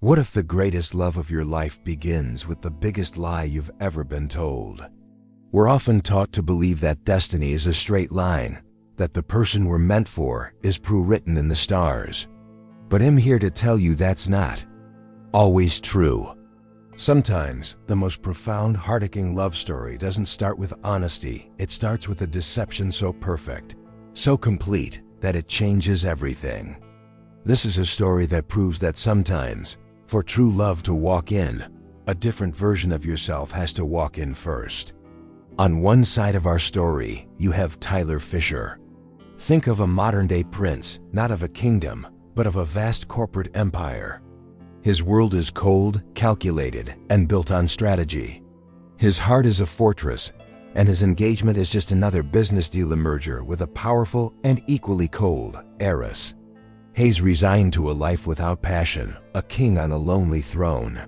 What if the greatest love of your life begins with the biggest lie you've ever been told? We're often taught to believe that destiny is a straight line, that the person we're meant for is pre-written in the stars. But I'm here to tell you that's not always true. Sometimes, the most profound, heart-aching love story doesn't start with honesty. It starts with a deception so perfect, so complete, that it changes everything. This is a story that proves that sometimes, for true love to walk in, a different version of yourself has to walk in first. On one side of our story, you have Tyler Fisher. Think of a modern-day prince, not of a kingdom, but of a vast corporate empire. His world is cold, calculated, and built on strategy. His heart is a fortress, and his engagement is just another business deal merger with a powerful and equally cold heiress. He's resigned to a life without passion, a king on a lonely throne.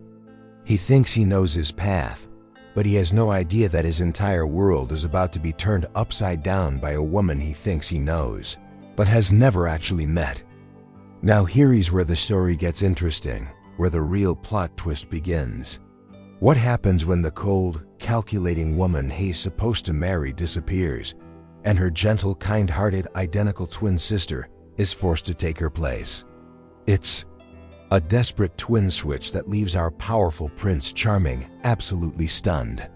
He thinks he knows his path, but he has no idea that his entire world is about to be turned upside down by a woman he thinks he knows, but has never actually met. Now here's where the story gets interesting, where the real plot twist begins. What happens when the cold, calculating woman he's supposed to marry disappears, and her gentle, kind-hearted, identical twin sister is forced to take her place? It's a desperate twin switch that leaves our powerful Prince Charming absolutely stunned.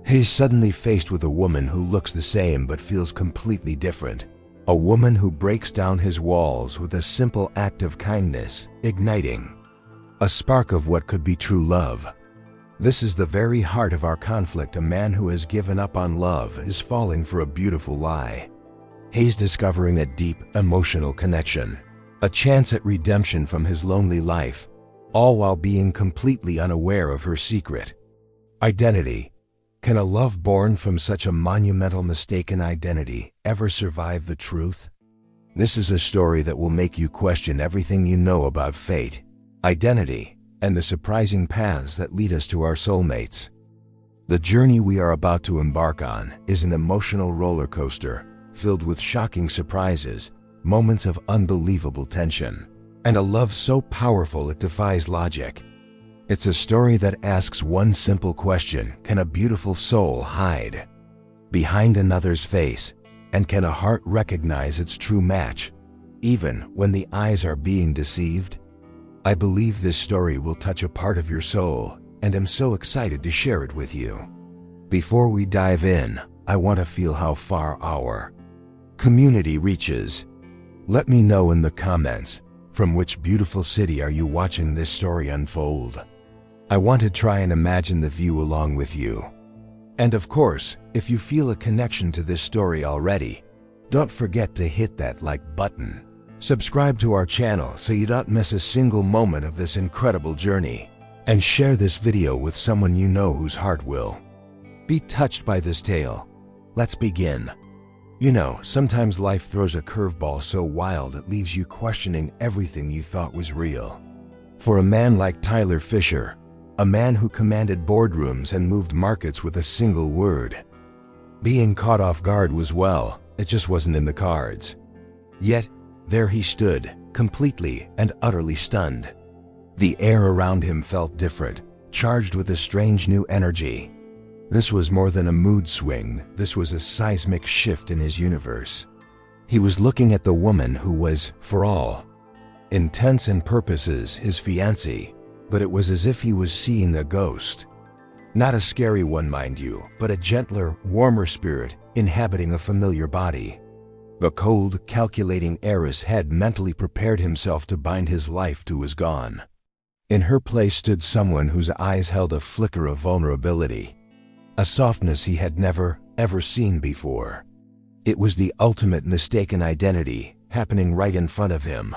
He's suddenly faced with a woman who looks the same but feels completely different. A woman who breaks down his walls with a simple act of kindness, igniting a spark of what could be true love. This is the very heart of our conflict. A man who has given up on love is falling for a beautiful lie. He's discovering a deep, emotional connection, a chance at redemption from his lonely life, all while being completely unaware of her secret identity. Can a love born from such a monumental mistaken identity ever survive the truth? This is a story that will make you question everything you know about fate, identity, and the surprising paths that lead us to our soulmates. The journey we are about to embark on is an emotional roller coaster filled with shocking surprises, moments of unbelievable tension, and a love so powerful it defies logic. It's a story that asks one simple question: can a beautiful soul hide behind another's face? And can a heart recognize its true match, even when the eyes are being deceived? I believe this story will touch a part of your soul, and am so excited to share it with you. Before we dive in, I want to feel how far our community reaches. Let me know in the comments, from which beautiful city are you watching this story unfold? I want to try and imagine the view along with you. And of course, if you feel a connection to this story already, don't forget to hit that like button. Subscribe to our channel so you don't miss a single moment of this incredible journey. And share this video with someone you know whose heart will be touched by this tale. Let's begin. You know, sometimes life throws a curveball so wild it leaves you questioning everything you thought was real. For a man like Tyler Fisher, a man who commanded boardrooms and moved markets with a single word, being caught off guard was, well, it just wasn't in the cards. Yet, there he stood, completely and utterly stunned. The air around him felt different, charged with a strange new energy. This was more than a mood swing, this was a seismic shift in his universe. He was looking at the woman who was, for all intents and purposes, his fiancée, but it was as if he was seeing a ghost. Not a scary one, mind you, but a gentler, warmer spirit inhabiting a familiar body. The cold, calculating heiress had mentally prepared himself to bind his life to his gone. In her place stood someone whose eyes held a flicker of vulnerability, a softness he had never, ever seen before. It was the ultimate mistaken identity happening right in front of him.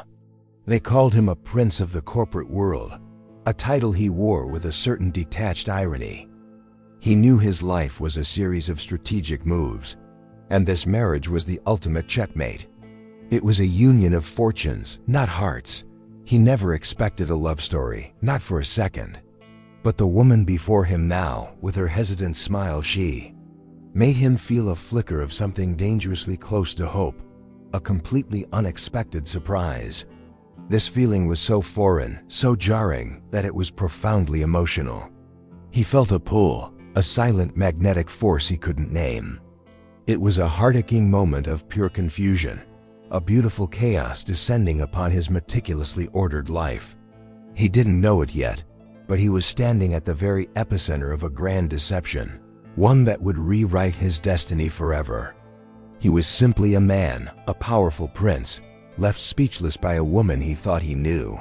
They called him a prince of the corporate world, a title he wore with a certain detached irony. He knew his life was a series of strategic moves, and this marriage was the ultimate checkmate. It was a union of fortunes, not hearts. He never expected a love story, not for a second. But the woman before him now, with her hesitant smile, she made him feel a flicker of something dangerously close to hope, a completely unexpected surprise. This feeling was so foreign, so jarring, that it was profoundly emotional. He felt a pull, a silent magnetic force he couldn't name. It was a heart-aching moment of pure confusion, a beautiful chaos descending upon his meticulously ordered life. He didn't know it yet, but he was standing at the very epicenter of a grand deception, one that would rewrite his destiny forever. He was simply a man, a powerful prince, left speechless by a woman he thought he knew.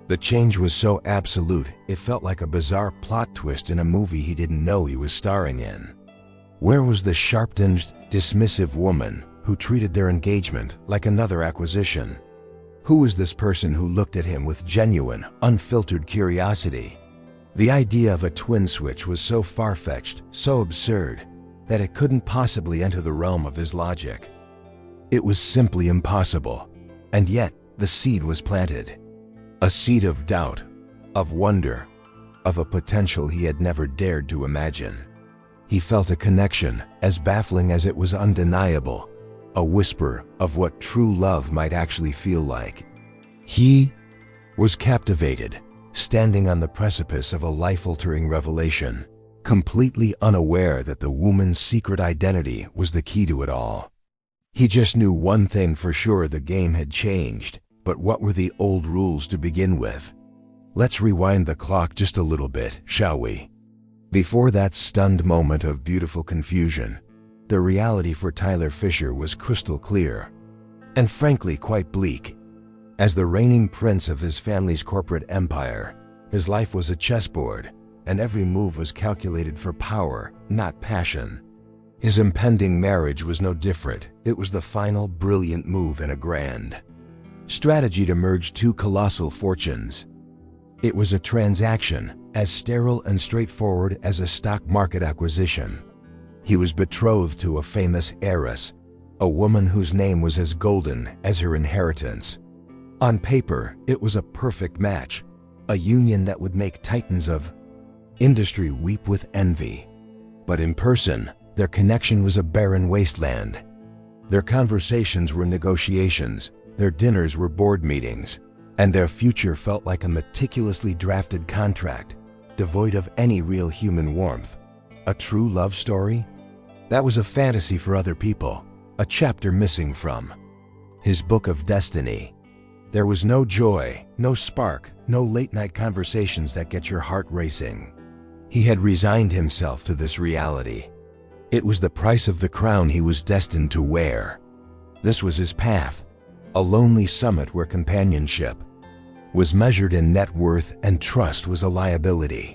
The change was so absolute, it felt like a bizarre plot twist in a movie he didn't know he was starring in. Where was the sharp-tinged, dismissive woman who treated their engagement like another acquisition? Who was this person who looked at him with genuine, unfiltered curiosity? The idea of a twin switch was so far-fetched, so absurd, that it couldn't possibly enter the realm of his logic. It was simply impossible, and yet the seed was planted. A seed of doubt, of wonder, of a potential he had never dared to imagine. He felt a connection, as baffling as it was undeniable, a whisper of what true love might actually feel like. He was captivated, standing on the precipice of a life-altering revelation, completely unaware that the woman's secret identity was the key to it all. He just knew one thing for sure: the game had changed, but what were the old rules to begin with? Let's rewind the clock just a little bit, shall we? Before that stunned moment of beautiful confusion, the reality for Tyler Fisher was crystal clear, and frankly quite bleak. As the reigning prince of his family's corporate empire, his life was a chessboard, and every move was calculated for power, not passion. His impending marriage was no different. It was the final brilliant move in a grand strategy to merge two colossal fortunes. It was a transaction as sterile and straightforward as a stock market acquisition. He was betrothed to a famous heiress, a woman whose name was as golden as her inheritance. On paper, it was a perfect match, a union that would make titans of industry weep with envy. But in person, their connection was a barren wasteland. Their conversations were negotiations, their dinners were board meetings, and their future felt like a meticulously drafted contract, devoid of any real human warmth. A true love story? That was a fantasy for other people, a chapter missing from his book of destiny. There was no joy, no spark, no late-night conversations that get your heart racing. He had resigned himself to this reality. It was the price of the crown he was destined to wear. This was his path, a lonely summit where companionship was measured in net worth and trust was a liability.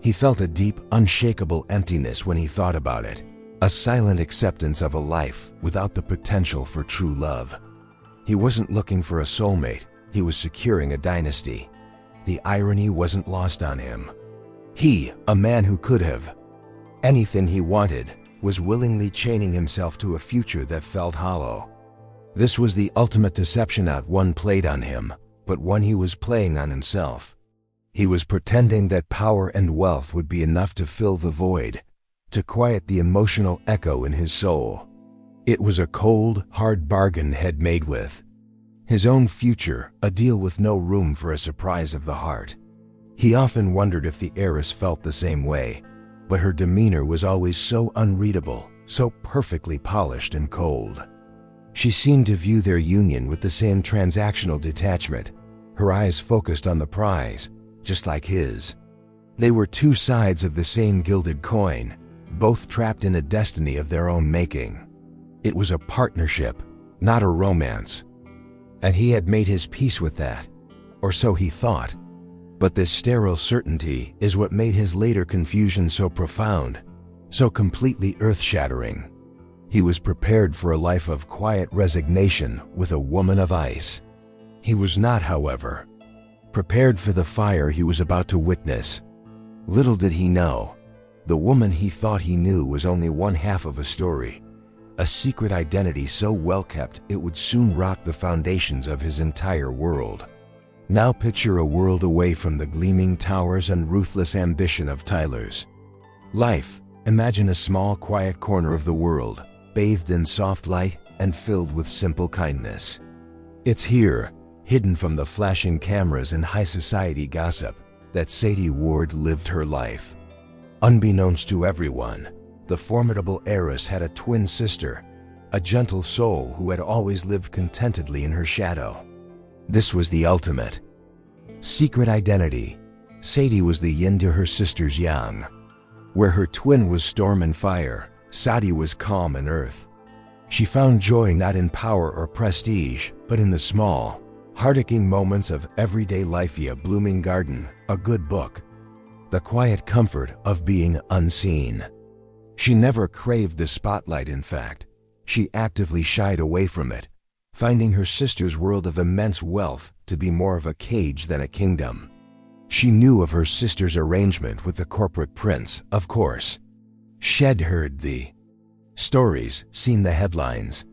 He felt a deep, unshakable emptiness when he thought about it, a silent acceptance of a life without the potential for true love. He wasn't looking for a soulmate, he was securing a dynasty. The irony wasn't lost on him. He, a man who could have anything he wanted, was willingly chaining himself to a future that felt hollow. This was the ultimate deception, not one played on him, but one he was playing on himself. He was pretending that power and wealth would be enough to fill the void, to quiet the emotional echo in his soul. It was a cold, hard bargain he'd made with his own future, a deal with no room for a surprise of the heart. He often wondered if the heiress felt the same way, but her demeanor was always so unreadable, so perfectly polished and cold. She seemed to view their union with the same transactional detachment, her eyes focused on the prize, just like his. They were two sides of the same gilded coin, both trapped in a destiny of their own making. It was a partnership, not a romance. And he had made his peace with that, or so he thought. But this sterile certainty is what made his later confusion so profound, so completely earth-shattering. He was prepared for a life of quiet resignation with a woman of ice. He was not, however, prepared for the fire he was about to witness. Little did he know, the woman he thought he knew was only one half of a story, a secret identity so well kept it would soon rock the foundations of his entire world. Now picture a world away from the gleaming towers and ruthless ambition of Tyler's life. Imagine a small, quiet corner of the world, bathed in soft light and filled with simple kindness. It's here, hidden from the flashing cameras and high society gossip, that Sadie Ward lived her life. Unbeknownst to everyone, the formidable heiress had a twin sister, a gentle soul who had always lived contentedly in her shadow. This was the ultimate secret identity. Sadie was the yin to her sister's yang. Where her twin was storm and fire, Sadie was calm and earth. She found joy not in power or prestige, but in the small, heart-aching moments of everyday life: a blooming garden, a good book, the quiet comfort of being unseen. She never craved the spotlight. In fact, she actively shied away from it, finding her sister's world of immense wealth to be more of a cage than a kingdom. She knew of her sister's arrangement with the corporate prince, of course. She'd heard the stories, seen the headlines.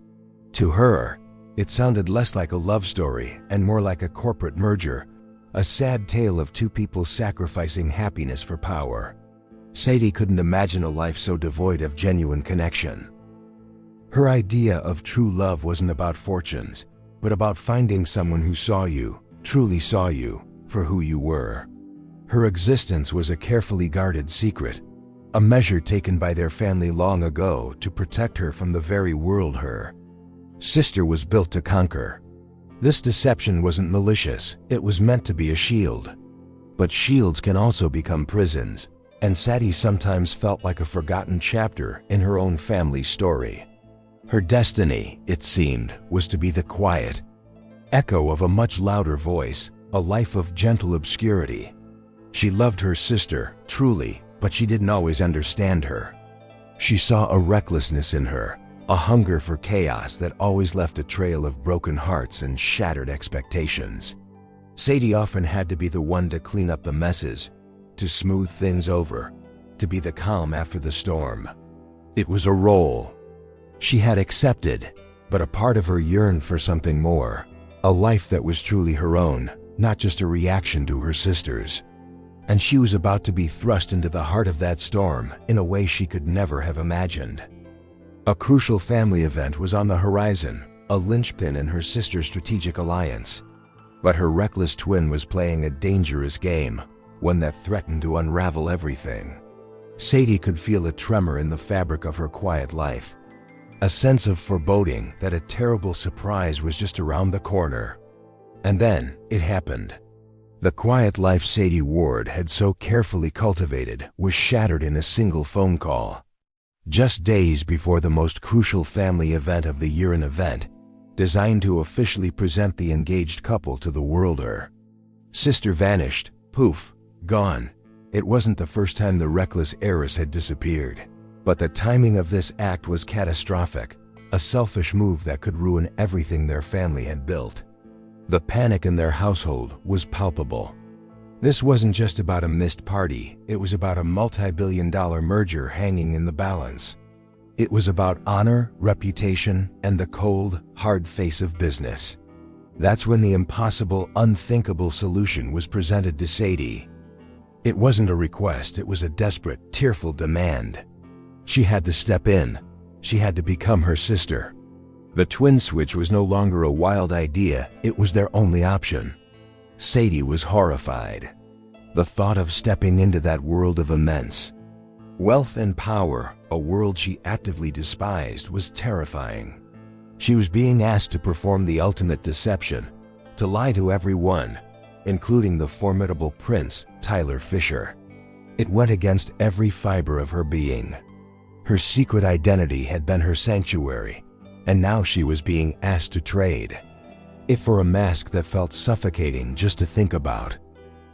To her, it sounded less like a love story and more like a corporate merger, a sad tale of two people sacrificing happiness for power. Sadie couldn't imagine a life so devoid of genuine connection. Her idea of true love wasn't about fortunes, but about finding someone who saw you, truly saw you, for who you were. Her existence was a carefully guarded secret, a measure taken by their family long ago to protect her from the very world her sister was built to conquer. This deception wasn't malicious, it was meant to be a shield. But shields can also become prisons, and Sadie sometimes felt like a forgotten chapter in her own family's story. Her destiny, it seemed, was to be the quiet echo of a much louder voice, a life of gentle obscurity. She loved her sister, truly, but she didn't always understand her. She saw a recklessness in her, a hunger for chaos that always left a trail of broken hearts and shattered expectations. Sadie often had to be the one to clean up the messes, to smooth things over, to be the calm after the storm. It was a role she had accepted, but a part of her yearned for something more, a life that was truly her own, not just a reaction to her sister's. And she was about to be thrust into the heart of that storm in a way she could never have imagined. A crucial family event was on the horizon, a linchpin in her sister's strategic alliance. But her reckless twin was playing a dangerous game, one that threatened to unravel everything. Sadie could feel a tremor in the fabric of her quiet life, a sense of foreboding that a terrible surprise was just around the corner. And then, it happened. The quiet life Sadie Ward had so carefully cultivated was shattered in a single phone call. Just days before the most crucial family event of the year, an event designed to officially present the engaged couple to the world, her sister vanished, poof, gone. It wasn't the first time the reckless heiress had disappeared, but the timing of this act was catastrophic, a selfish move that could ruin everything their family had built. The panic in their household was palpable. This wasn't just about a missed party, it was about a multi-billion-dollar merger hanging in the balance. It was about honor, reputation, and the cold, hard face of business. That's when the impossible, unthinkable solution was presented to Sadie. It wasn't a request, it was a desperate, tearful demand. She had to step in. She had to become her sister. The twin switch was no longer a wild idea, it was their only option. Sadie was horrified. The thought of stepping into that world of immense wealth and power, a world she actively despised, was terrifying. She was being asked to perform the ultimate deception, to lie to everyone, including the formidable Prince, Tyler Fisher. It went against every fiber of her being. Her secret identity had been her sanctuary, and now she was being asked to trade it for a mask that felt suffocating just to think about.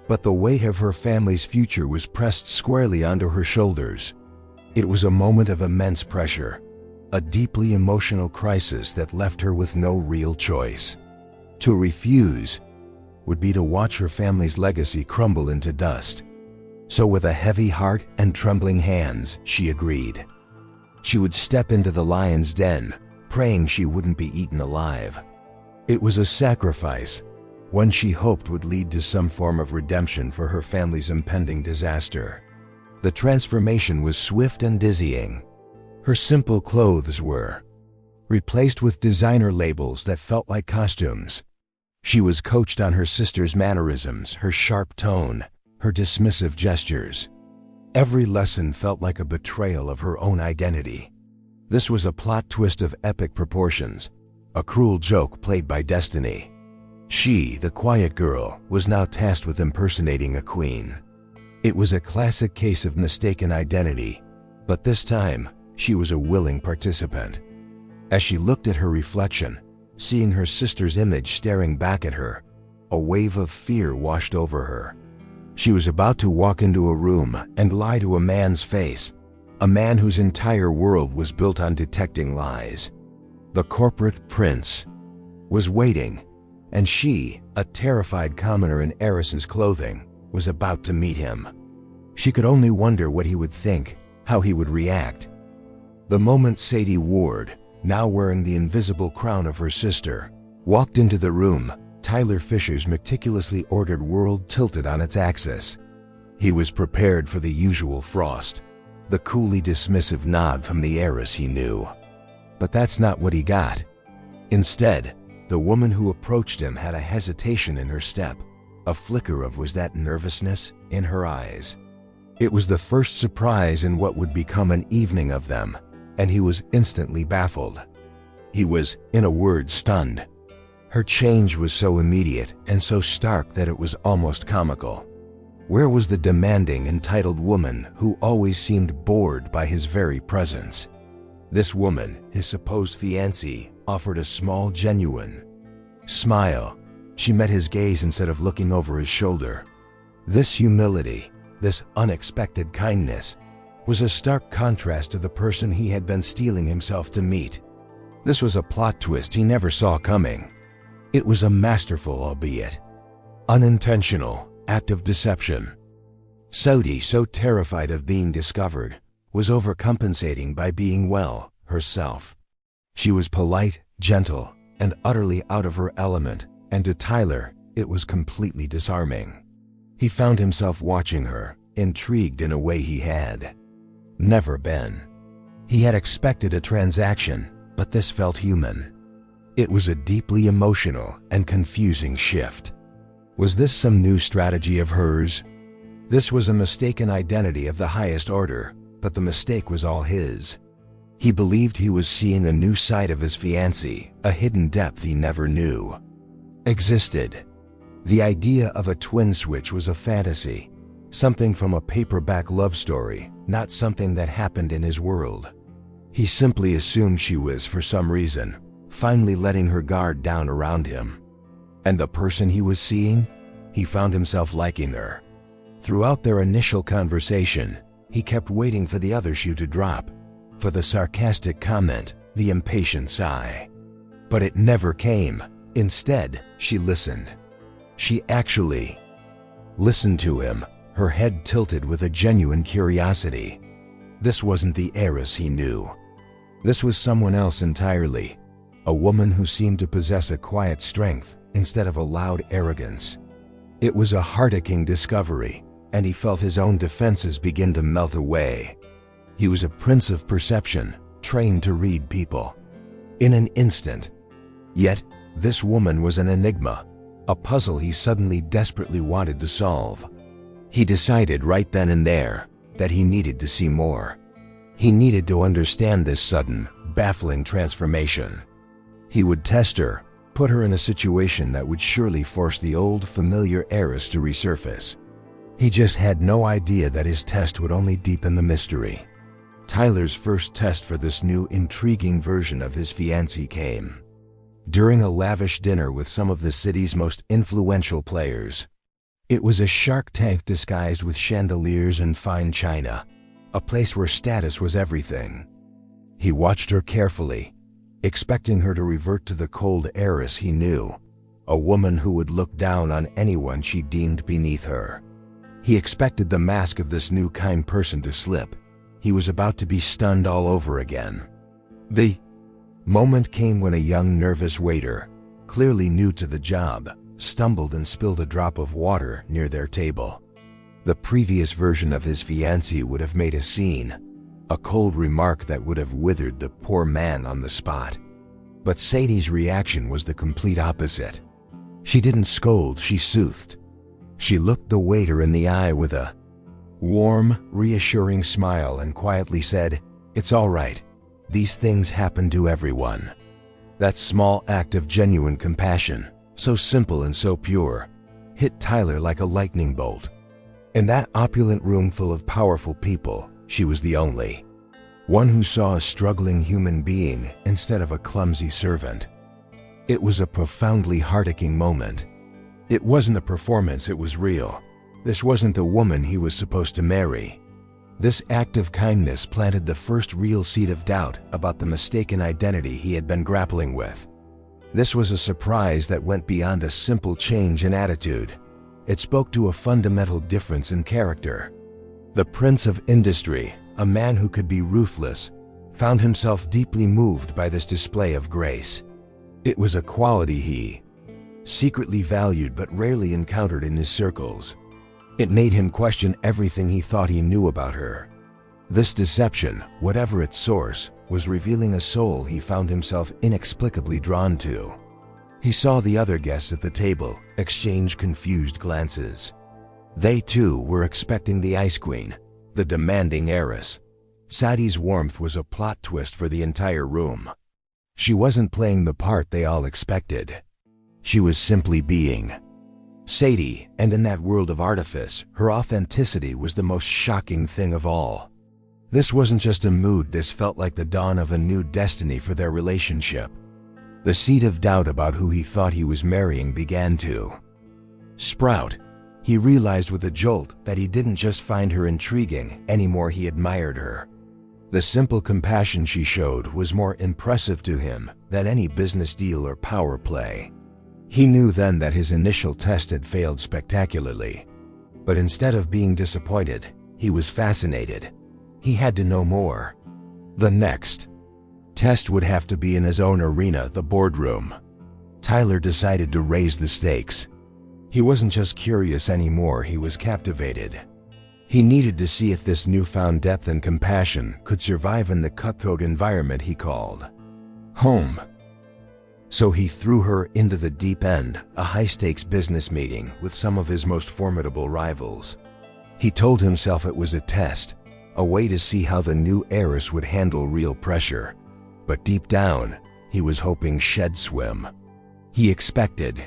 But the weight of her family's future was pressed squarely onto her shoulders. It was a moment of immense pressure, a deeply emotional crisis that left her with no real choice. To refuse would be to watch her family's legacy crumble into dust. So with a heavy heart and trembling hands, she agreed. She would step into the lion's den, praying she wouldn't be eaten alive. It was a sacrifice, one she hoped would lead to some form of redemption for her family's impending disaster. The transformation was swift and dizzying. Her simple clothes were replaced with designer labels that felt like costumes. She was coached on her sister's mannerisms, her sharp tone, her dismissive gestures. Every lesson felt like a betrayal of her own identity. This was a plot twist of epic proportions, a cruel joke played by destiny. She, the quiet girl, was now tasked with impersonating a queen. It was a classic case of mistaken identity, but this time, she was a willing participant. As she looked at her reflection, seeing her sister's image staring back at her, a wave of fear washed over her. She was about to walk into a room and lie to a man's face, a man whose entire world was built on detecting lies. The corporate prince was waiting, and she, a terrified commoner in Heiress's clothing, was about to meet him. She could only wonder what he would think, how he would react. The moment Sadie Ward, now wearing the invisible crown of her sister, walked into the room, Tyler Fisher's meticulously ordered world tilted on its axis. He was prepared for the usual frost, the coolly dismissive nod from the heiress he knew. But that's not what he got. Instead, the woman who approached him had a hesitation in her step, a flicker of was that nervousness in her eyes. It was the first surprise in what would become an evening of them, and he was instantly baffled. He was, in a word, stunned. Her change was so immediate and so stark that it was almost comical. Where was the demanding, entitled woman who always seemed bored by his very presence? This woman, his supposed fiancée, offered a small, genuine smile. She met his gaze instead of looking over his shoulder. This humility, this unexpected kindness, was a stark contrast to the person he had been steeling himself to meet. This was a plot twist he never saw coming. It was a masterful, albeit unintentional, act of deception. Sadie, so terrified of being discovered, was overcompensating by being, well, herself. She was polite, gentle, and utterly out of her element, and to Tyler, it was completely disarming. He found himself watching her, intrigued in a way he had never been. He had expected a transaction, but this felt human. It was a deeply emotional and confusing shift. Was this some new strategy of hers? This was a mistaken identity of the highest order, but the mistake was all his. He believed he was seeing a new side of his fiancée, a hidden depth he never knew existed. The idea of a twin switch was a fantasy, something from a paperback love story, not something that happened in his world. He simply assumed she was, for some reason, finally letting her guard down around him. And the person he was seeing? He found himself liking her. Throughout their initial conversation, he kept waiting for the other shoe to drop, for the sarcastic comment, the impatient sigh. But it never came. Instead, she listened. She actually listened to him, her head tilted with a genuine curiosity. This wasn't the heiress he knew. This was someone else entirely, a woman who seemed to possess a quiet strength instead of a loud arrogance. It was a heart-aching discovery, and he felt his own defenses begin to melt away. He was a prince of perception, trained to read people in an instant. Yet, this woman was an enigma, a puzzle he suddenly desperately wanted to solve. He decided right then and there that he needed to see more. He needed to understand this sudden, baffling transformation. He would test her, put her in a situation that would surely force the old, familiar heiress to resurface. He just had no idea that his test would only deepen the mystery. Tyler's first test for this new, intriguing version of his fiancée came during a lavish dinner with some of the city's most influential players. It was a Shark Tank disguised with chandeliers and fine china, a place where status was everything. He watched her carefully, expecting her to revert to the cold heiress he knew, a woman who would look down on anyone she deemed beneath her. He expected the mask of this new kind person to slip. He was about to be stunned all over again. The moment came when a young, nervous waiter, clearly new to the job, stumbled and spilled a drop of water near their table. The previous version of his fiancée would have made a scene, a cold remark that would have withered the poor man on the spot. But Sadie's reaction was the complete opposite. She didn't scold, she soothed. She looked the waiter in the eye with a warm, reassuring smile and quietly said, "It's all right. These things happen to everyone." That small act of genuine compassion, so simple and so pure, hit Tyler like a lightning bolt. In that opulent room full of powerful people, she was the only one who saw a struggling human being instead of a clumsy servant. It was a profoundly heart-aching moment. It wasn't a performance, it was real. This wasn't the woman he was supposed to marry. This act of kindness planted the first real seed of doubt about the mistaken identity he had been grappling with. This was a surprise that went beyond a simple change in attitude. It spoke to a fundamental difference in character. The prince of industry, a man who could be ruthless, found himself deeply moved by this display of grace. It was a quality he secretly valued but rarely encountered in his circles. It made him question everything he thought he knew about her. This deception, whatever its source, was revealing a soul he found himself inexplicably drawn to. He saw the other guests at the table exchange confused glances. They too were expecting the Ice Queen, the demanding heiress. Sadie's warmth was a plot twist for the entire room. She wasn't playing the part they all expected. She was simply being Sadie, and in that world of artifice, her authenticity was the most shocking thing of all. This wasn't just a mood, this felt like the dawn of a new destiny for their relationship. The seed of doubt about who he thought he was marrying began to sprout. He realized with a jolt that he didn't just find her intriguing anymore, he admired her. The simple compassion she showed was more impressive to him than any business deal or power play. He knew then that his initial test had failed spectacularly. But instead of being disappointed, he was fascinated. He had to know more. The next test would have to be in his own arena, the boardroom. Tyler decided to raise the stakes. He wasn't just curious anymore, he was captivated. He needed to see if this newfound depth and compassion could survive in the cutthroat environment he called home. So he threw her into the deep end, a high-stakes business meeting with some of his most formidable rivals. He told himself it was a test, a way to see how the new heiress would handle real pressure. But deep down, he was hoping she'd swim. He expected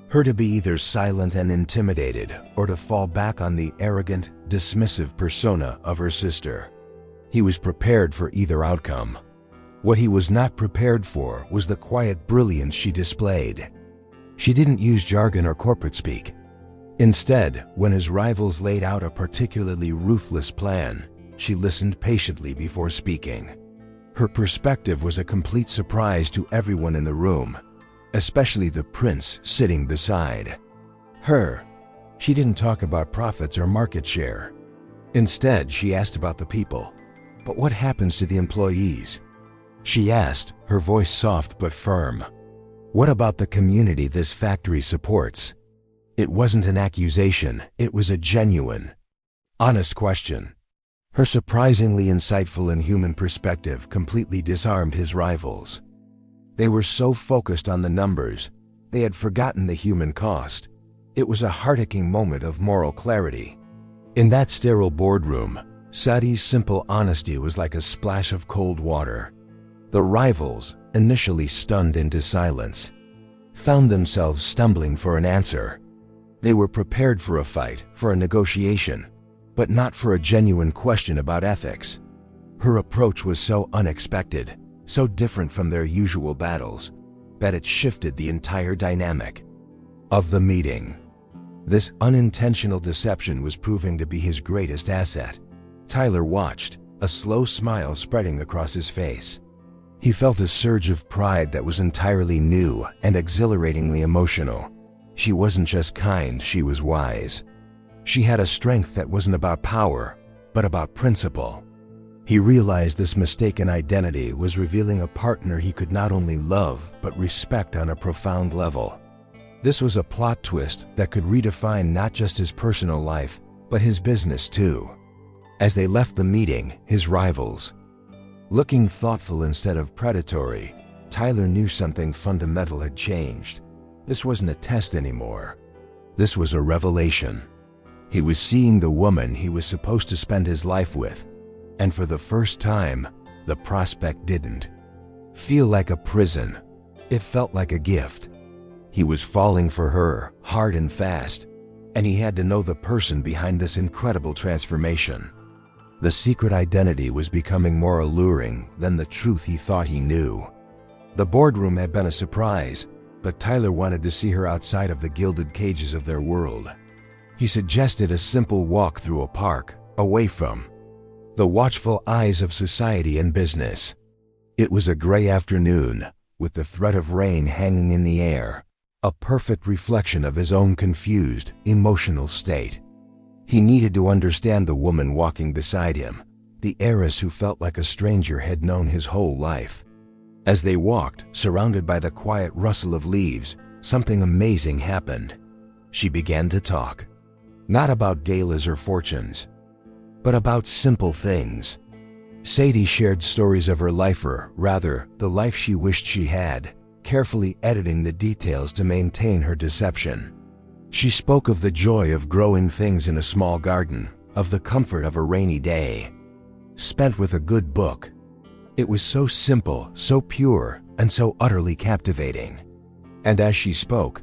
her to be either silent and intimidated or to fall back on the arrogant, dismissive persona of her sister. He was prepared for either outcome. What he was not prepared for was the quiet brilliance she displayed. She didn't use jargon or corporate speak. Instead, when his rivals laid out a particularly ruthless plan, she listened patiently before speaking. Her perspective was a complete surprise to everyone in the room, especially the prince sitting beside her. She didn't talk about profits or market share. Instead, she asked about the people. But what happens to the employees? She asked, her voice soft but firm. What about the community this factory supports? It wasn't an accusation, it was a genuine, honest question. Her surprisingly insightful and human perspective completely disarmed his rivals. They were so focused on the numbers, they had forgotten the human cost. It was a heart-aching moment of moral clarity. In that sterile boardroom, Sadie's simple honesty was like a splash of cold water. The rivals, initially stunned into silence, found themselves stumbling for an answer. They were prepared for a fight, for a negotiation, but not for a genuine question about ethics. Her approach was so unexpected, so different from their usual battles, that it shifted the entire dynamic of the meeting. This unintentional deception was proving to be his greatest asset. Tyler watched, a slow smile spreading across his face. He felt a surge of pride that was entirely new and exhilaratingly emotional. She wasn't just kind, she was wise. She had a strength that wasn't about power, but about principle. He realized this mistaken identity was revealing a partner he could not only love, but respect on a profound level. This was a plot twist that could redefine not just his personal life, but his business too. As they left the meeting, his rivals, looking thoughtful instead of predatory, Tyler knew something fundamental had changed. This wasn't a test anymore. This was a revelation. He was seeing the woman he was supposed to spend his life with, and for the first time, the prospect didn't feel like a prison. It felt like a gift. He was falling for her, hard and fast, and he had to know the person behind this incredible transformation. The secret identity was becoming more alluring than the truth he thought he knew. The boardroom had been a surprise, but Tyler wanted to see her outside of the gilded cages of their world. He suggested a simple walk through a park, away from the watchful eyes of society and business. It was a gray afternoon, with the threat of rain hanging in the air, a perfect reflection of his own confused, emotional state. He needed to understand the woman walking beside him, the heiress who felt like a stranger had known his whole life. As they walked, surrounded by the quiet rustle of leaves, something amazing happened. She began to talk. Not about galas or fortunes, but about simple things. Sadie shared stories of her life, or rather, the life she wished she had, carefully editing the details to maintain her deception. She spoke of the joy of growing things in a small garden, of the comfort of a rainy day spent with a good book. It was so simple, so pure, and so utterly captivating. And as she spoke,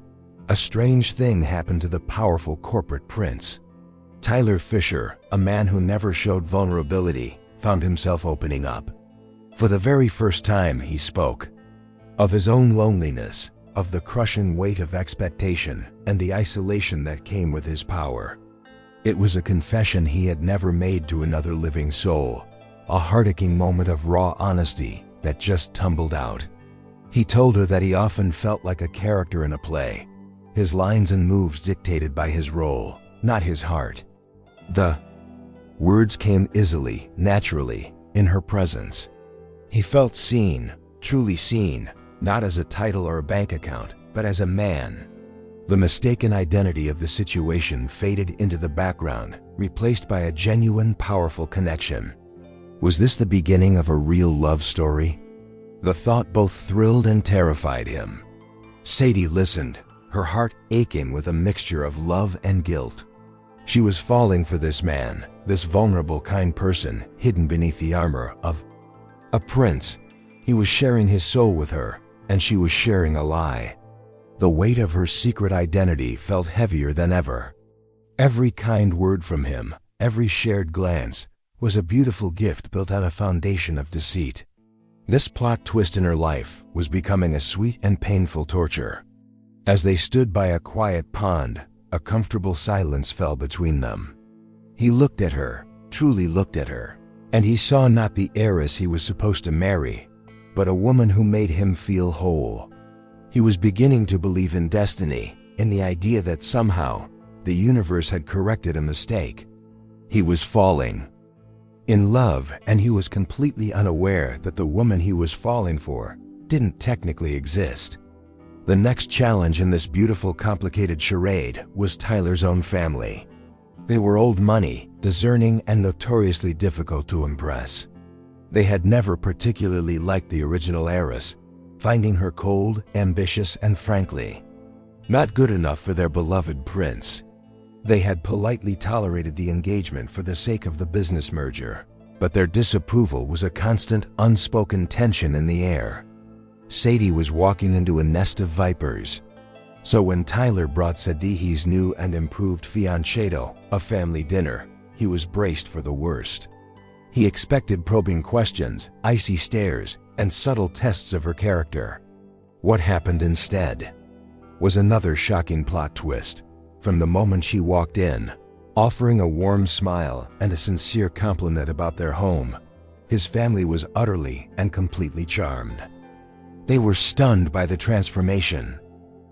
a strange thing happened to the powerful corporate prince. Tyler Fisher, a man who never showed vulnerability, found himself opening up. For the very first time, he spoke of his own loneliness, of the crushing weight of expectation, and the isolation that came with his power. It was a confession he had never made to another living soul, a heart-aching moment of raw honesty that just tumbled out. He told her that he often felt like a character in a play, his lines and moves dictated by his role, not his heart. The words came easily, naturally, in her presence. He felt seen, truly seen, not as a title or a bank account, but as a man. The mistaken identity of the situation faded into the background, replaced by a genuine, powerful connection. Was this the beginning of a real love story? The thought both thrilled and terrified him. Sadie listened, her heart aching with a mixture of love and guilt. She was falling for this man, this vulnerable, kind person hidden beneath the armor of a prince. He was sharing his soul with her, and she was sharing a lie. The weight of her secret identity felt heavier than ever. Every kind word from him, every shared glance, was a beautiful gift built on a foundation of deceit. This plot twist in her life was becoming a sweet and painful torture. As they stood by a quiet pond, a comfortable silence fell between them. He looked at her, truly looked at her, and he saw not the heiress he was supposed to marry, but a woman who made him feel whole. He was beginning to believe in destiny, in the idea that somehow the universe had corrected a mistake. He was falling in love, and he was completely unaware that the woman he was falling for didn't technically exist. The next challenge in this beautiful, complicated charade was Tyler's own family. They were old money, discerning, and notoriously difficult to impress. They had never particularly liked the original heiress, finding her cold, ambitious, and frankly, not good enough for their beloved prince. They had politely tolerated the engagement for the sake of the business merger, but their disapproval was a constant, unspoken tension in the air. Sadie was walking into a nest of vipers. So when Tyler brought Sadie's new and improved fiancé, a family dinner, he was braced for the worst. He expected probing questions, icy stares, and subtle tests of her character. What happened instead was another shocking plot twist. From the moment she walked in, offering a warm smile and a sincere compliment about their home, his family was utterly and completely charmed. They were stunned by the transformation.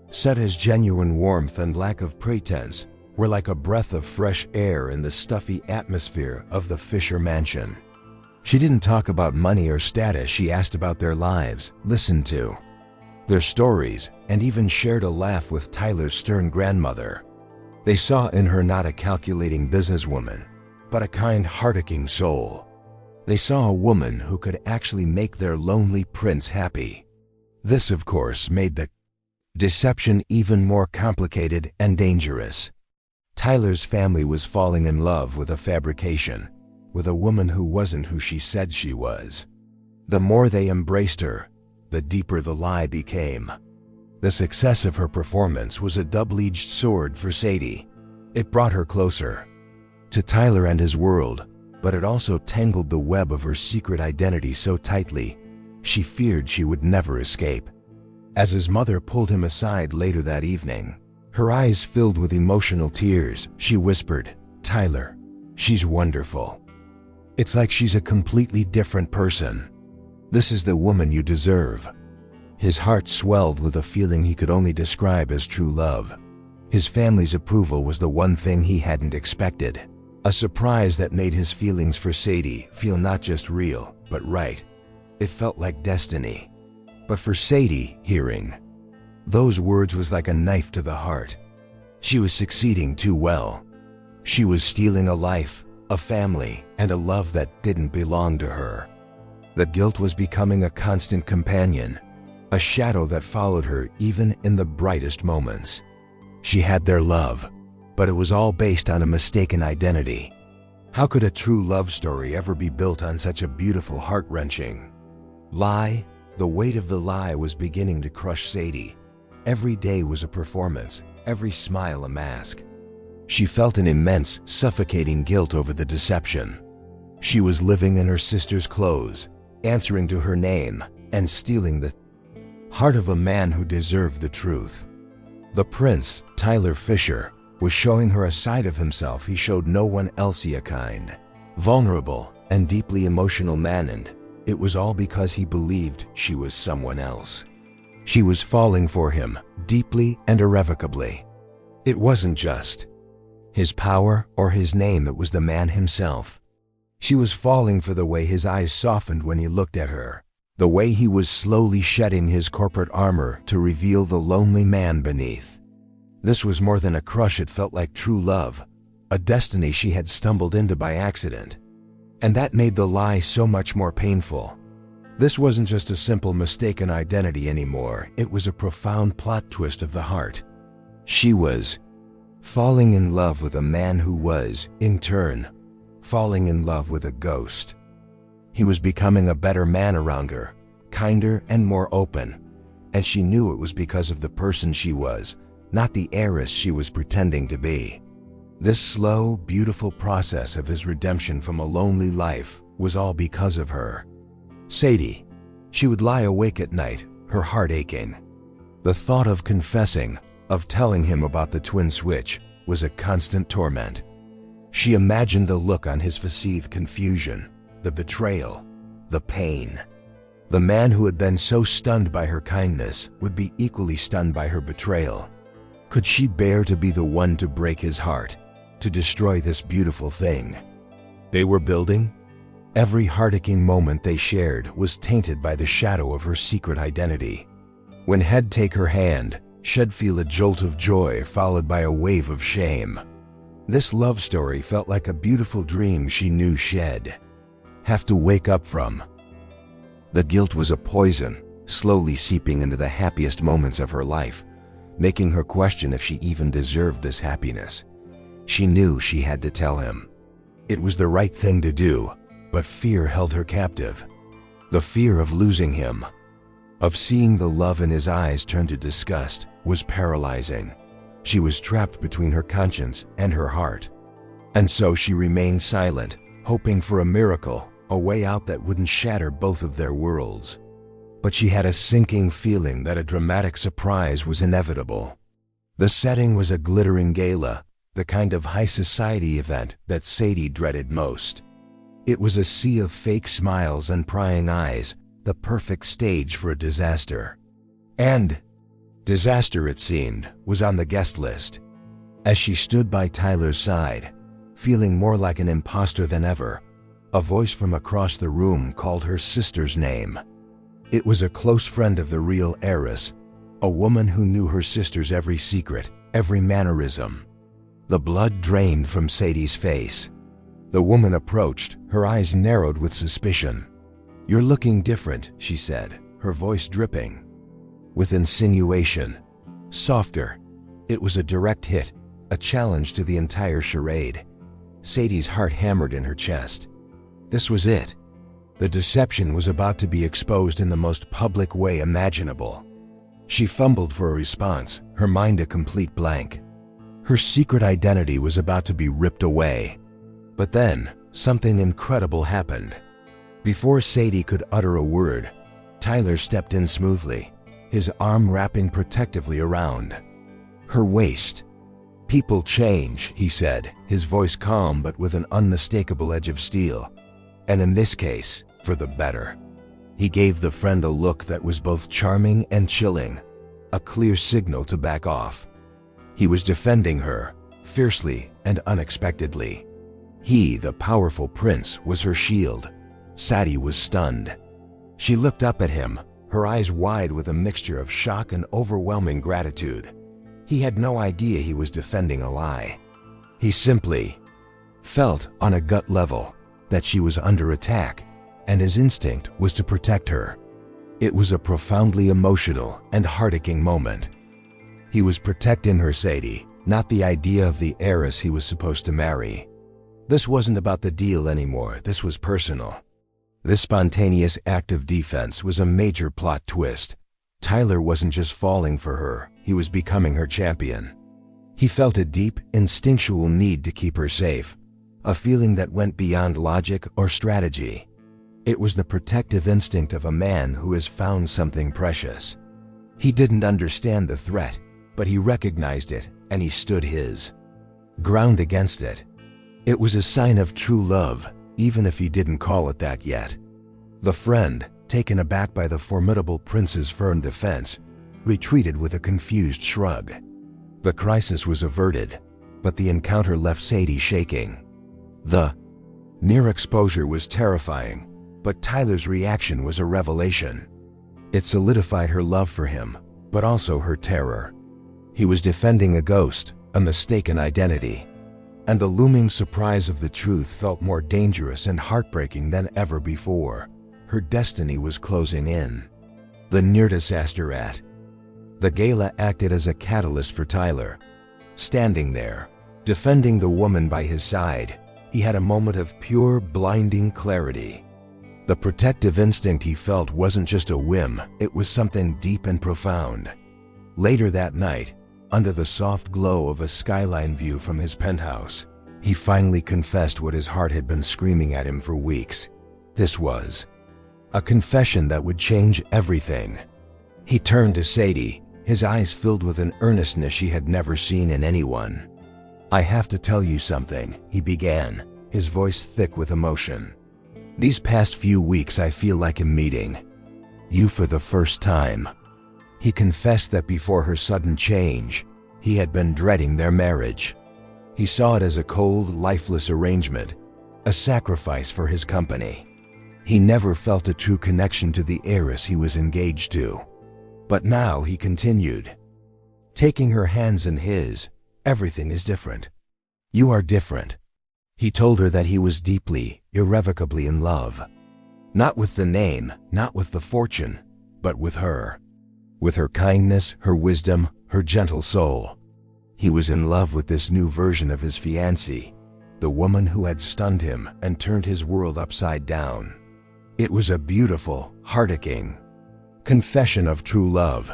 Seta's genuine warmth and lack of pretense were like a breath of fresh air in the stuffy atmosphere of the Fisher mansion. She didn't talk about money or status. She asked about their lives, listened to their stories, and even shared a laugh with Tyler's stern grandmother. They saw in her not a calculating businesswoman, but a kind, heart-aching soul. They saw a woman who could actually make their lonely prince happy. This, of course, made the Deception even more complicated and dangerous. Tyler's family was falling in love with a fabrication, with a woman who wasn't who she said she was. The more they embraced her, the deeper the lie became. The success of her performance was a double-edged sword for Sadie. It brought her closer to Tyler and his world, but it also tangled the web of her secret identity so tightly, she feared she would never escape. As his mother pulled him aside later that evening, her eyes filled with emotional tears, she whispered, "Tyler, she's wonderful. It's like she's a completely different person. This is the woman you deserve." His heart swelled with a feeling he could only describe as true love. His family's approval was the one thing he hadn't expected, a surprise that made his feelings for Sadie feel not just real, but right. It felt like destiny. But for Sadie, hearing those words was like a knife to the heart. She was succeeding too well. She was stealing a life, a family, and a love that didn't belong to her. The guilt was becoming a constant companion, a shadow that followed her even in the brightest moments. She had their love, but it was all based on a mistaken identity. How could a true love story ever be built on such a beautiful, heart-wrenching lie? The weight of the lie was beginning to crush Sadie. Every day was a performance, every smile a mask. She felt an immense, suffocating guilt over the deception. She was living in her sister's clothes, answering to her name, and stealing the heart of a man who deserved the truth. The prince, Tyler Fisher, was showing her a side of himself he showed no one else. A kind, vulnerable, and deeply emotional man, and it was all because he believed she was someone else. She was falling for him, deeply and irrevocably. It wasn't just his power or his name, it was the man himself. She was falling for the way his eyes softened when he looked at her, the way he was slowly shedding his corporate armor to reveal the lonely man beneath. This was more than a crush, it felt like true love, a destiny she had stumbled into by accident. And that made the lie so much more painful. This wasn't just a simple mistaken identity anymore, it was a profound plot twist of the heart. She was falling in love with a man who was, in turn, falling in love with a ghost. He was becoming a better man around her, kinder and more open, and she knew it was because of the person she was, not the heiress she was pretending to be. This slow, beautiful process of his redemption from a lonely life was all because of her. Sadie. She would lie awake at night, her heart aching. The thought of confessing, of telling him about the twin switch, was a constant torment. She imagined the look on his face, the confusion, the betrayal, the pain. The man who had been so stunned by her kindness would be equally stunned by her betrayal. Could she bear to be the one to break his heart, to destroy this beautiful thing they were building? Every heart-aching moment they shared was tainted by the shadow of her secret identity. When he'd take her hand, she'd feel a jolt of joy followed by a wave of shame. This love story felt like a beautiful dream she knew she'd have to wake up from. The guilt was a poison, slowly seeping into the happiest moments of her life, making her question if she even deserved this happiness. She knew she had to tell him. It was the right thing to do, but fear held her captive. The fear of losing him, of seeing the love in his eyes turn to disgust, was paralyzing. She was trapped between her conscience and her heart. And so she remained silent, hoping for a miracle, a way out that wouldn't shatter both of their worlds. But she had a sinking feeling that a dramatic surprise was inevitable. The setting was a glittering gala, the kind of high society event that Sadie dreaded most. It was a sea of fake smiles and prying eyes, the perfect stage for a disaster. And disaster, it seemed, was on the guest list. As she stood by Tyler's side, feeling more like an imposter than ever, a voice from across the room called her sister's name. It was a close friend of the real heiress, a woman who knew her sister's every secret, every mannerism. The blood drained from Sadie's face. The woman approached, her eyes narrowed with suspicion. "You're looking different," she said, her voice dripping with insinuation. Softer. It was a direct hit, a challenge to the entire charade. Sadie's heart hammered in her chest. This was it. The deception was about to be exposed in the most public way imaginable. She fumbled for a response, her mind a complete blank. Her secret identity was about to be ripped away. But then, something incredible happened. Before Sadie could utter a word, Tyler stepped in smoothly, his arm wrapping protectively around her waist. "People change," he said, his voice calm but with an unmistakable edge of steel. "And in this case, for the better." He gave the friend a look that was both charming and chilling, a clear signal to back off. He was defending her, fiercely and unexpectedly. He, the powerful prince, was her shield. Sadie was stunned. She looked up at him, her eyes wide with a mixture of shock and overwhelming gratitude. He had no idea he was defending a lie. He simply felt on a gut level that she was under attack, and his instinct was to protect her. It was a profoundly emotional and heart-aching moment. He was protecting her, Sadie, not the idea of the heiress he was supposed to marry. This wasn't about the deal anymore, this was personal. This spontaneous act of defense was a major plot twist. Tyler wasn't just falling for her, he was becoming her champion. He felt a deep, instinctual need to keep her safe, a feeling that went beyond logic or strategy. It was the protective instinct of a man who has found something precious. He didn't understand the threat, but he recognized it, and he stood his ground against it. It was a sign of true love, even if he didn't call it that yet. The friend, taken aback by the formidable prince's firm defense, retreated with a confused shrug. The crisis was averted, but the encounter left Sadie shaking. The near exposure was terrifying, but Tyler's reaction was a revelation. It solidified her love for him, but also her terror. He was defending a ghost, a mistaken identity. And the looming surprise of the truth felt more dangerous and heartbreaking than ever before. Her destiny was closing in. The near disaster at the gala acted as a catalyst for Tyler. Standing there, defending the woman by his side, he had a moment of pure, blinding clarity. The protective instinct he felt wasn't just a whim, it was something deep and profound. Later that night, under the soft glow of a skyline view from his penthouse, he finally confessed what his heart had been screaming at him for weeks. This was a confession that would change everything. He turned to Sadie, his eyes filled with an earnestness she had never seen in anyone. "I have to tell you something," he began, his voice thick with emotion. "These past few weeks I feel like I'm meeting you for the first time." He confessed that before her sudden change, he had been dreading their marriage. He saw it as a cold, lifeless arrangement, a sacrifice for his company. He never felt a true connection to the heiress he was engaged to. But now, he continued, taking her hands in his, "Everything is different. You are different." He told her that he was deeply, irrevocably in love. Not with the name, not with the fortune, but with her. With her kindness, her wisdom, her gentle soul. He was in love with this new version of his fiancée, the woman who had stunned him and turned his world upside down. It was a beautiful, heart-aching confession of true love.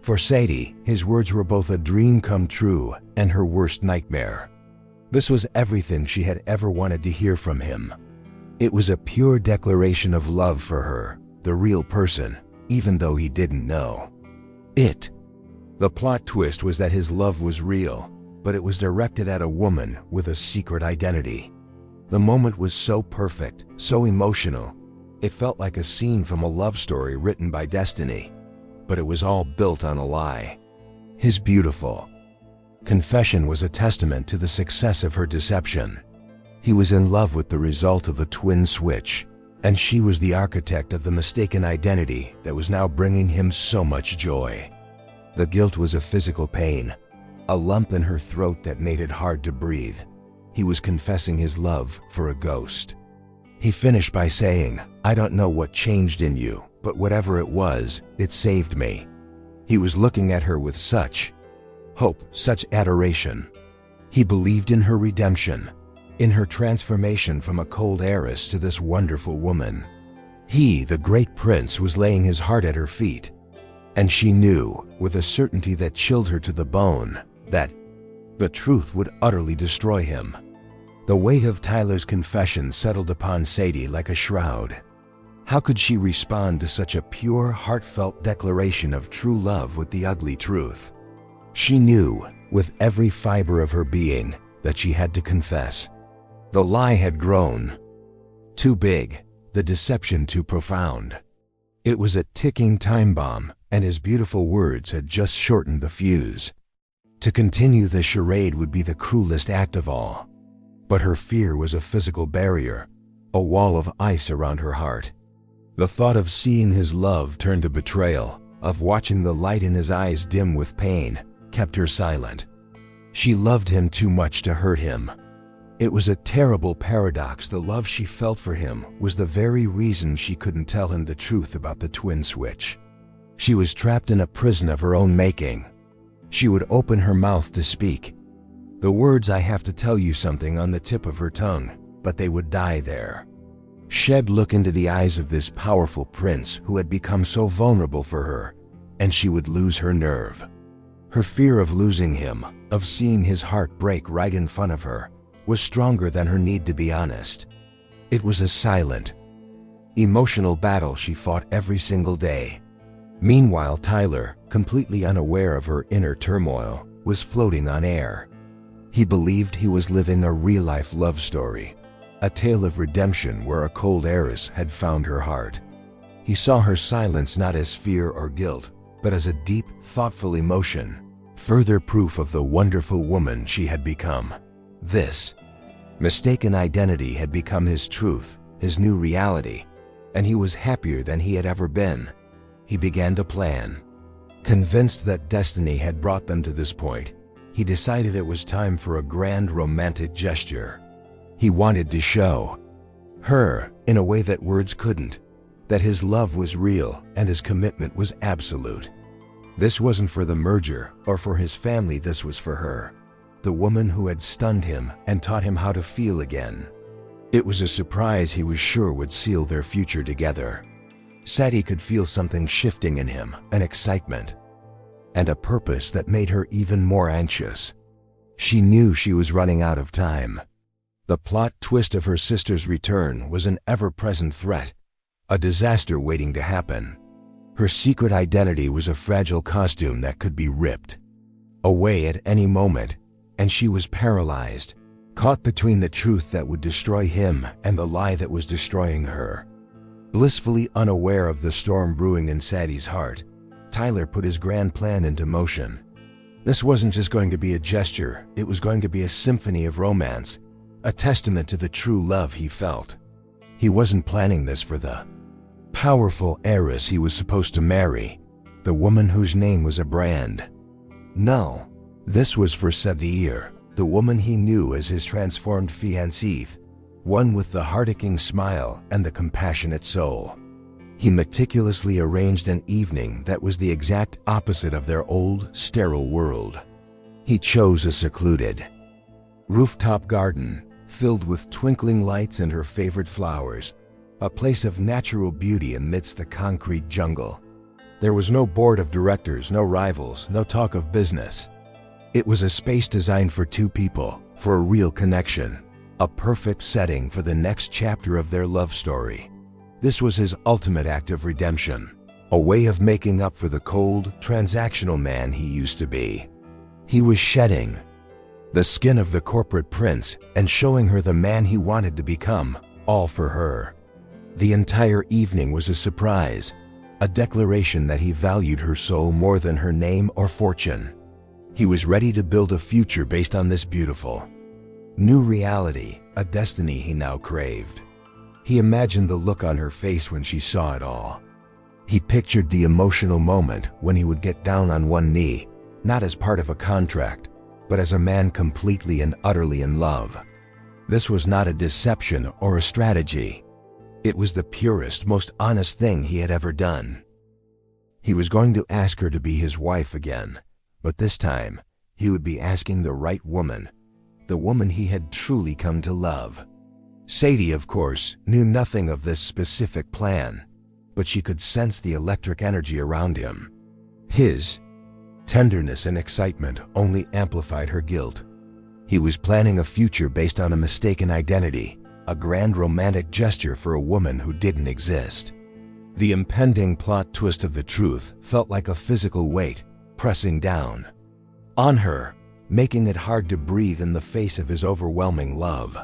For Sadie, his words were both a dream come true and her worst nightmare. This was everything she had ever wanted to hear from him. It was a pure declaration of love for her, the real person, even though he didn't know it. The plot twist was that his love was real, but it was directed at a woman with a secret identity. The moment was so perfect, so emotional. It felt like a scene from a love story written by destiny, but it was all built on a lie. His beautiful confession was a testament to the success of her deception. He was in love with the result of the twin switch, and she was the architect of the mistaken identity that was now bringing him so much joy. The guilt was a physical pain, a lump in her throat that made it hard to breathe. He was confessing his love for a ghost. He finished by saying, "I don't know what changed in you, but whatever it was, it saved me." He was looking at her with such hope, such adoration. He believed in her redemption, in her transformation from a cold heiress to this wonderful woman. He, the great prince, was laying his heart at her feet, and she knew, with a certainty that chilled her to the bone, that the truth would utterly destroy him. The weight of Tyler's confession settled upon Sadie like a shroud. How could she respond to such a pure, heartfelt declaration of true love with the ugly truth? She knew, with every fiber of her being, that she had to confess. The lie had grown too big, the deception too profound. It was a ticking time bomb, and his beautiful words had just shortened the fuse. To continue the charade would be the cruelest act of all. But her fear was a physical barrier, a wall of ice around her heart. The thought of seeing his love turn to betrayal, of watching the light in his eyes dim with pain, kept her silent. She loved him too much to hurt him. It was a terrible paradox. The love she felt for him was the very reason she couldn't tell him the truth about the twin switch. She was trapped in a prison of her own making. She would open her mouth to speak. The words "I have to tell you something" on the tip of her tongue, but they would die there. She'd look into the eyes of this powerful prince who had become so vulnerable for her, and she would lose her nerve. Her fear of losing him, of seeing his heart break right in front of her, was stronger than her need to be honest. It was a silent, emotional battle she fought every single day. Meanwhile, Tyler, completely unaware of her inner turmoil, was floating on air. He believed he was living a real-life love story, a tale of redemption where a cold heiress had found her heart. He saw her silence not as fear or guilt, but as a deep, thoughtful emotion, further proof of the wonderful woman she had become. This mistaken identity had become his truth, his new reality, and he was happier than he had ever been. He began to plan. Convinced that destiny had brought them to this point, he decided it was time for a grand romantic gesture. He wanted to show her, in a way that words couldn't, that his love was real and his commitment was absolute. This wasn't for the merger or for his family, this was for her, the woman who had stunned him and taught him how to feel again. It was a surprise he was sure would seal their future together. Sadie could feel something shifting in him, an excitement, and a purpose that made her even more anxious. She knew she was running out of time. The plot twist of her sister's return was an ever-present threat, a disaster waiting to happen. Her secret identity was a fragile costume that could be ripped away at any moment, and she was paralyzed, caught between the truth that would destroy him and the lie that was destroying her. Blissfully unaware of the storm brewing in Sadie's heart, Tyler put his grand plan into motion. This wasn't just going to be a gesture, it was going to be a symphony of romance, a testament to the true love he felt. He wasn't planning this for the powerful heiress he was supposed to marry, the woman whose name was a brand. No, this was for Sadie, the woman he knew as his transformed fiancée, one with the heart-aching smile and the compassionate soul. He meticulously arranged an evening that was the exact opposite of their old, sterile world. He chose a secluded rooftop garden filled with twinkling lights and her favorite flowers, a place of natural beauty amidst the concrete jungle. There was no board of directors, no rivals, no talk of business. It was a space designed for two people, for a real connection, a perfect setting for the next chapter of their love story. This was his ultimate act of redemption, a way of making up for the cold, transactional man he used to be. He was shedding the skin of the corporate prince and showing her the man he wanted to become, all for her. The entire evening was a surprise, a declaration that he valued her soul more than her name or fortune. He was ready to build a future based on this beautiful new reality, a destiny he now craved. He imagined the look on her face when she saw it all. He pictured the emotional moment when he would get down on one knee, not as part of a contract, but as a man completely and utterly in love. This was not a deception or a strategy. It was the purest, most honest thing he had ever done. He was going to ask her to be his wife again, but this time, he would be asking the right woman, the woman he had truly come to love. Sadie, of course, knew nothing of this specific plan, but she could sense the electric energy around him. His tenderness and excitement only amplified her guilt. He was planning a future based on a mistaken identity, a grand romantic gesture for a woman who didn't exist. The impending plot twist of the truth felt like a physical weight pressing down on her, making it hard to breathe in the face of his overwhelming love.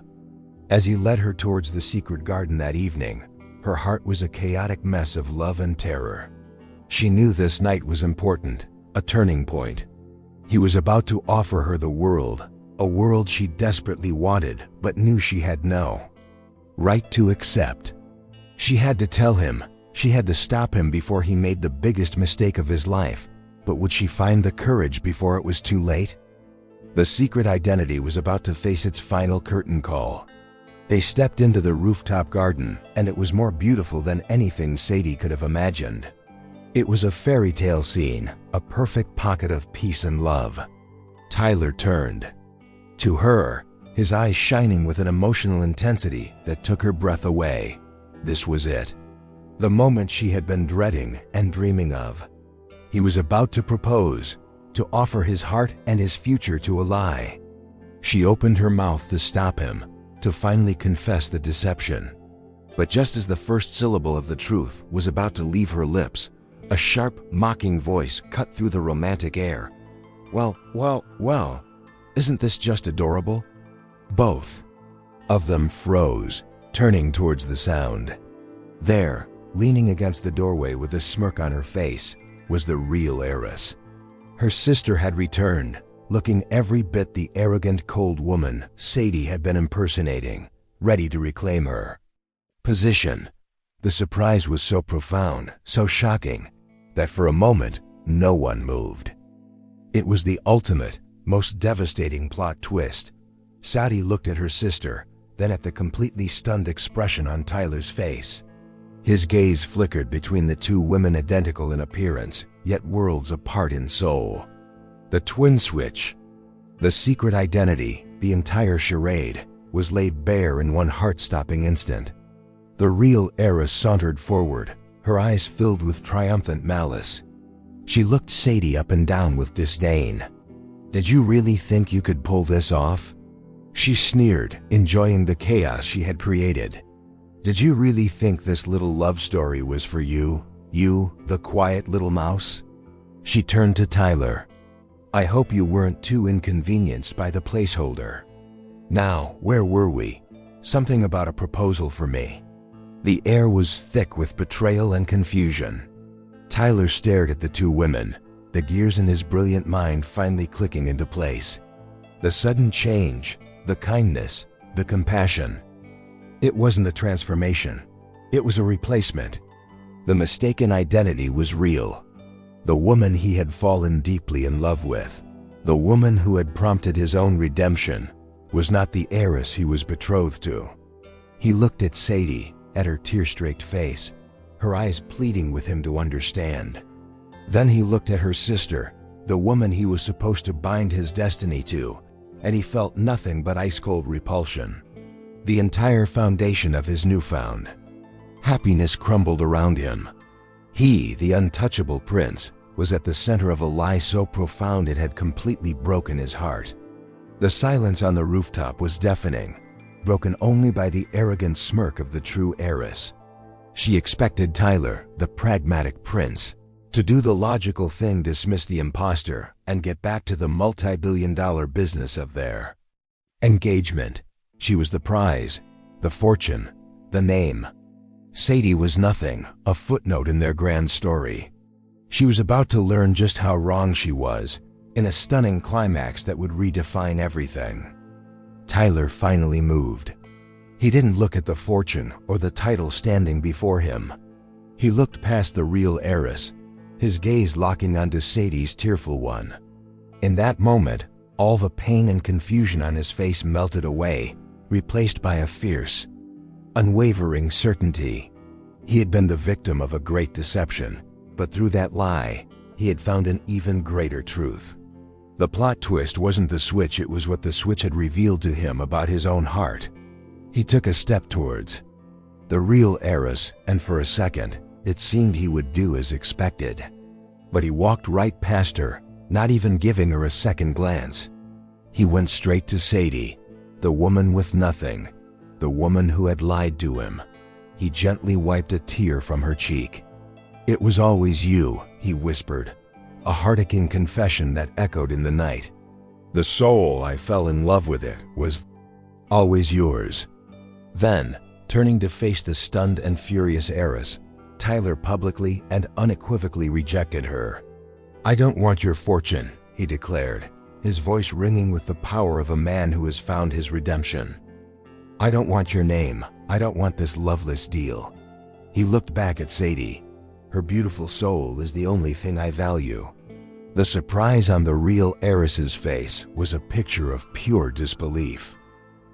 As he led her towards the secret garden that evening, her heart was a chaotic mess of love and terror. She knew this night was important, a turning point. He was about to offer her the world, a world she desperately wanted but knew she had no right to accept. She had to tell him, she had to stop him before he made the biggest mistake of his life, but would she find the courage before it was too late? The secret identity was about to face its final curtain call. They stepped into the rooftop garden, and it was more beautiful than anything Sadie could have imagined. It was a fairy tale scene, a perfect pocket of peace and love. Tyler turned to her, his eyes shining with an emotional intensity that took her breath away. This was it. The moment she had been dreading and dreaming of. He was about to propose, to offer his heart and his future to a lie. She opened her mouth to stop him, to finally confess the deception. But just as the first syllable of the truth was about to leave her lips, a sharp, mocking voice cut through the romantic air. Well, isn't this just adorable? Both of them froze, turning towards the sound. There, leaning against the doorway with a smirk on her face, was the real Heiress. Her sister had returned, looking every bit the arrogant, cold woman Sadie had been impersonating, ready to reclaim her position. The surprise was so profound, so shocking, that for a moment, no one moved. It was the ultimate, most devastating plot twist. Sadie looked at her sister, then at the completely stunned expression on Tyler's face. His gaze flickered between the two women, identical in appearance, yet worlds apart in soul. The twin switch, the secret identity, the entire charade, was laid bare in one heart-stopping instant. The real Heiress sauntered forward, her eyes filled with triumphant malice. She looked Sadie up and down with disdain. "Did you really think you could pull this off?" She sneered, enjoying the chaos she had created. "Did you really think this little love story was for you, the quiet little mouse?" She turned to Tyler. "I hope you weren't too inconvenienced by the placeholder. Now, where were we? Something about a proposal for me." The air was thick with betrayal and confusion. Tyler stared at the two women, the gears in his brilliant mind finally clicking into place. The sudden change, the kindness, the compassion. It wasn't a transformation. It was a replacement. The mistaken identity was real. The woman he had fallen deeply in love with, the woman who had prompted his own redemption, was not the Heiress he was betrothed to. He looked at Sadie, at her tear-streaked face, her eyes pleading with him to understand. Then he looked at her sister, the woman he was supposed to bind his destiny to, and he felt nothing but ice-cold repulsion. The entire foundation of his newfound happiness crumbled around him. He, the untouchable prince, was at the center of a lie so profound it had completely broken his heart. The silence on the rooftop was deafening, broken only by the arrogant smirk of the true Heiress. She expected Tyler, the pragmatic prince, to do the logical thing, dismiss the imposter, and get back to the multi-billion-dollar business of their engagement. She was the prize, the fortune, the name. Sadie was nothing, a footnote in their grand story. She was about to learn just how wrong she was, in a stunning climax that would redefine everything. Tyler finally moved. He didn't look at the fortune or the title standing before him. He looked past the real Heiress, his gaze locking onto Sadie's tearful one. In that moment, all the pain and confusion on his face melted away, replaced by a fierce, unwavering certainty. He had been the victim of a great deception, but through that lie, he had found an even greater truth. The plot twist wasn't the switch, it was what the switch had revealed to him about his own heart. He took a step towards the real heiress, and for a second, it seemed he would do as expected. But he walked right past her, not even giving her a second glance. He went straight to Sadie, the woman with nothing, the woman who had lied to him. He gently wiped a tear from her cheek. "It was always you," he whispered, a heart-aching confession that echoed in the night. "The soul I fell in love with, it was always yours." Then, turning to face the stunned and furious heiress, Tyler publicly and unequivocally rejected her. "I don't want your fortune," he declared, his voice ringing with the power of a man who has found his redemption. "I don't want your name. I don't want this loveless deal." He looked back at Sadie. "Her beautiful soul is the only thing I value." The surprise on the real heiress's face was a picture of pure disbelief.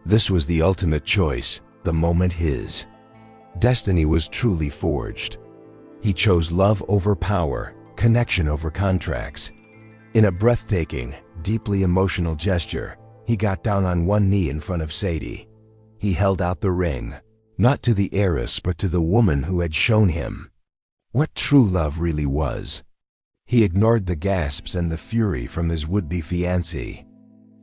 This was the ultimate choice, the moment his destiny was truly forged. He chose love over power, connection over contracts. In a breathtaking, deeply emotional gesture, he got down on one knee in front of Sadie. He held out the ring, not to the heiress but to the woman who had shown him what true love really was. He ignored the gasps and the fury from his would-be fiancée.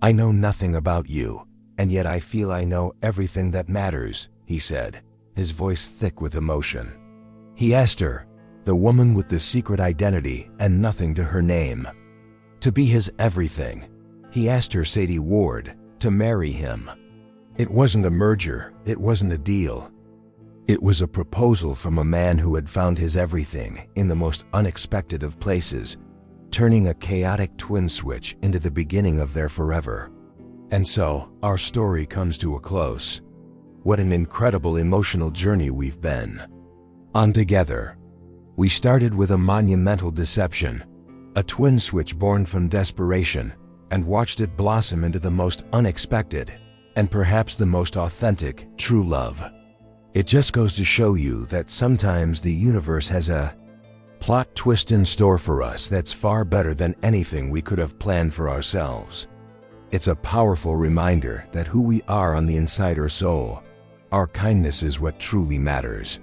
"I know nothing about you, and yet I feel I know everything that matters," he said, his voice thick with emotion. He asked her, the woman with the secret identity and nothing to her name, to be his everything. He asked her, Sadie Ward, to marry him. It wasn't a merger, it wasn't a deal. It was a proposal from a man who had found his everything in the most unexpected of places, turning a chaotic twin switch into the beginning of their forever. And so, our story comes to a close. What an incredible emotional journey we've been on together. We started with a monumental deception, a twin switch born from desperation, and watched it blossom into the most unexpected, and perhaps the most authentic, true love. It just goes to show you that sometimes the universe has a plot twist in store for us that's far better than anything we could have planned for ourselves. It's a powerful reminder that who we are on the inside, our soul, our kindness is what truly matters.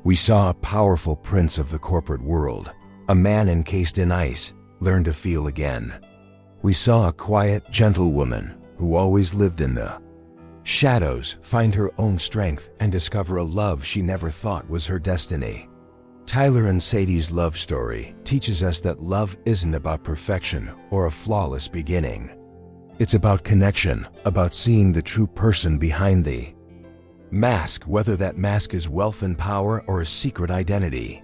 We saw a powerful prince of the corporate world, a man encased in ice, learn to feel again. We saw a quiet, gentle woman who always lived in the shadows find her own strength and discover a love she never thought was her destiny. Tyler and Sadie's love story teaches us that love isn't about perfection or a flawless beginning. It's about connection, about seeing the true person behind the mask, whether that mask is wealth and power or a secret identity.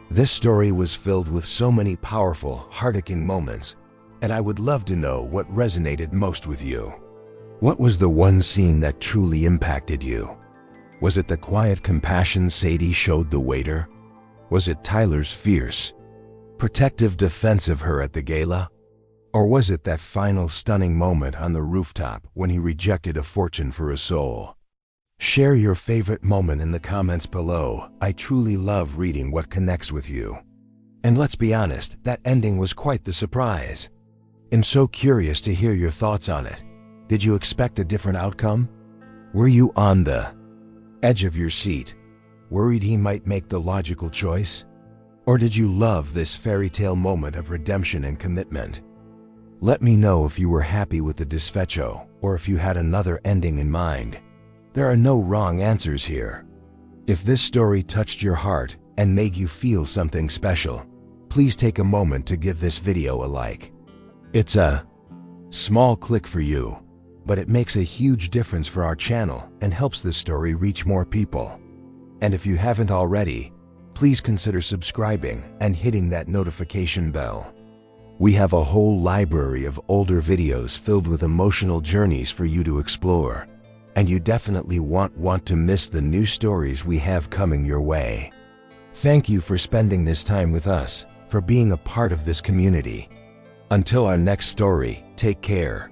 This story was filled with so many powerful, heart-aching moments, and I would love to know what resonated most with you. What was the one scene that truly impacted you? Was it the quiet compassion Sadie showed the waiter? Was it Tyler's fierce, protective defense of her at the gala? Or was it that final stunning moment on the rooftop when he rejected a fortune for a soul? Share your favorite moment in the comments below. I truly love reading what connects with you. And let's be honest, that ending was quite the surprise. I'm so curious to hear your thoughts on it. Did you expect a different outcome? Were you on the edge of your seat, worried he might make the logical choice? Or did you love this fairy tale moment of redemption and commitment? Let me know if you were happy with the desfecho or if you had another ending in mind. There are no wrong answers here. If this story touched your heart and made you feel something special, please take a moment to give this video a like. It's a small click for you, but it makes a huge difference for our channel and helps this story reach more people. And if you haven't already, please consider subscribing and hitting that notification bell. We have a whole library of older videos filled with emotional journeys for you to explore, and you definitely won't want to miss the new stories we have coming your way. Thank you for spending this time with us, for being a part of this community. Until our next story, take care.